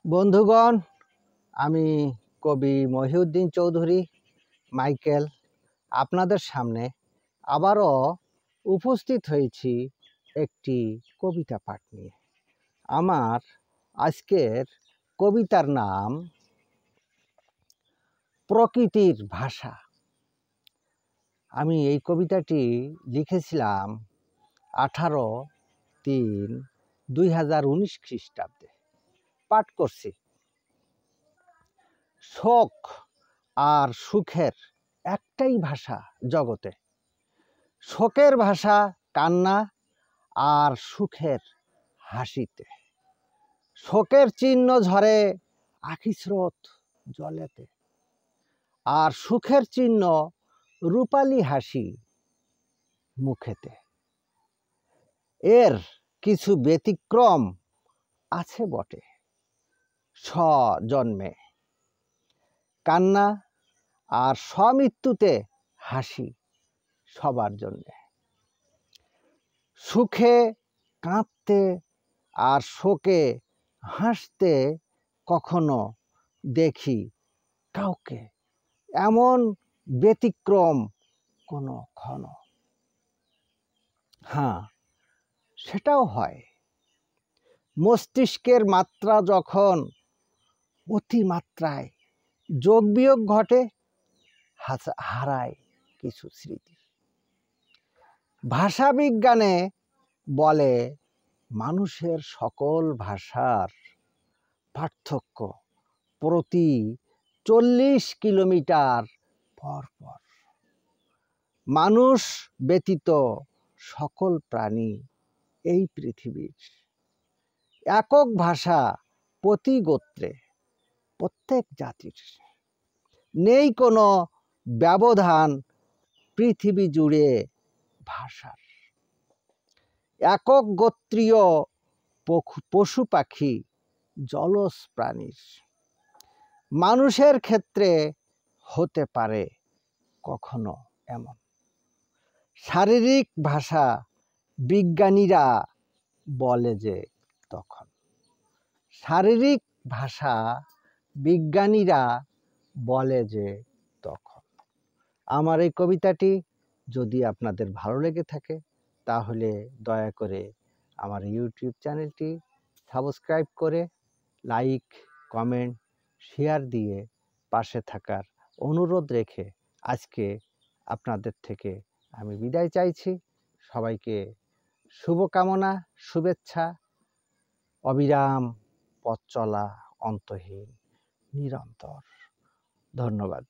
বন্ধুগণ, আমি কবি মহিউদ্দিন চৌধুরী মাইকেল আপনাদের সামনে আবারও উপস্থিত হয়েছি একটি কবিতা পাঠ নিয়ে। আমার আজকের কবিতার নাম প্রকৃতির ভাষা। আমি এই কবিতাটি লিখেছিলাম 18/3/2019 খ্রিস্টাব্দে। পাঠ করছি। শোক আর সুখের একটাই ভাষা জগতে। শোকের ভাষা কান্না আর সুখের হাসিতে। শোকের চিহ্ন ঝরে আখি স্রোত জলেতে, আর সুখের চিহ্ন রূপালী হাসি মুখেতে। এর কিছু ব্যতিক্রম আছে বটে। স্বজন্মে কান্না আর স্বমৃত্যুতে হাসি সবার জন্যে। সুখে কাঁদতে আর শোকে হাসতে কখনো দেখি কাউকে, এমন ব্যতিক্রম কোনো ক্ষণ। হ্যাঁ, সেটাও হয়। মস্তিষ্কের মাত্রা যখন অতিমাত্রায় যোগ বিয়োগ ঘটে, হারায় কিছু স্মৃতি। ভাষাবিজ্ঞানে বলে মানুষের সকল ভাষার পার্থক্য প্রতি 40 কিলোমিটার পর পর। মানুষ ব্যতীত সকল প্রাণী এই পৃথিবীর একক ভাষা প্রতি গোত্রে, প্রত্যেক জাতির। নেই কোনো ব্যবধান পৃথিবী জুড়ে ভাষার। একক গোত্রীয় পশু পাখি জলজ প্রাণীর। মানুষের ক্ষেত্রে হতে পারে কখনো এমন। শারীরিক ভাষা বিজ্ঞানীরা বলে যে তখন। শারীরিক ভাষা বিজ্ঞানীরা বলে যে তখন। আমার এই কবিতাটি যদি আপনাদের ভালো লেগে থাকে তাহলে দয়া করে আমার ইউটিউব চ্যানেলটি সাবস্ক্রাইব করে লাইক, কমেন্ট, শেয়ার দিয়ে পাশে থাকার অনুরোধ রেখে আজকে আপনাদের থেকে আমি বিদায় চাইছি। সবাইকে শুভকামনা, শুভেচ্ছা। অবিরাম পথ চলা, অন্তহীন, নিরন্তর। ধন্যবাদ।